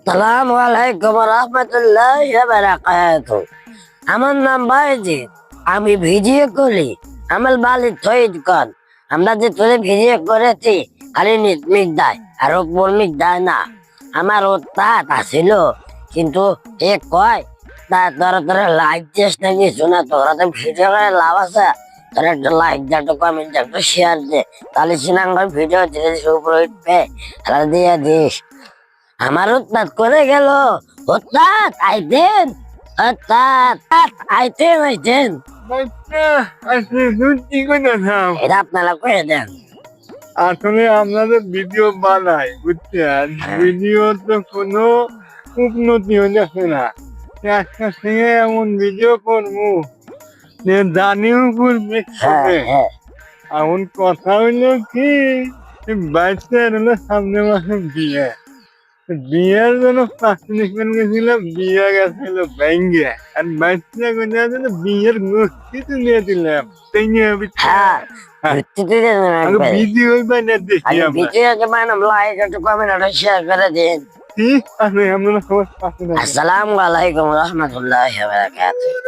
আসসালামু আলাইকুম রহমতুল্লাহি ওয়া বারাকাতুহু। আমার নাম বাইজিদ, আমি ভিডিও করি। আমার বালি থইদ কর। আমরা যে তোরে ভিডিও করেছি খালি মিক দেয় আর উপর মিক দেয় না। আমার ও তাত আসিল, কিন্তু এ কয় তা তোরা তোরা লাইক দিস না কিছু না, তোরা তো ভিডিও করে লাভ আছে। তোরা একটা লাইক দে, একটা কমেন্ট দে, একটা শেয়ার দে, তাহলে সিনাঙ্গর ভিডিও ধীরে ধীরে উপরে উঠবে। আর দিয়ে দিস। আমার উত্তাত করে গেল। উত্তাত আইতেন, উত্তাত আইতেন। কি করতেছাম? এটা আপনারা করে দেন। আসলে আমরা তো ভিডিও বানাই, বুঝছেন? ভিডিও তো কোনো উন্নতি হচ্ছে না। একটা সঙ্গে এমন ভিডিও করবো যে জানিও করবে হ্যাঁ হ্যাঁ এমন কথা হইলো কি, বাইশের হলো সামনে মাসে বিয়ে। বিয়ের জন্য পাঁচমিনিট গেছিলাম, বিয়ে গেছিল ব্যাঙ্গে। আর বাইশটা কোথায় বিয়ের গোষ্ঠী তুলে দিলাম। তাই নিয়ে হ্যাঁ ভিত্তিতে দেন একবার। ভিডিও বানিয়ে দেখি আগে আমরা। ভিডিও যে বানাম, লাইক একটা কমেন্ট একটা শেয়ার করে দিন। ঠিক আছে, আমরা সবাই পাশে থাকি। আসসালামু আলাইকুম রহমতুল্লাহি ওয়া বারাকাতুহু।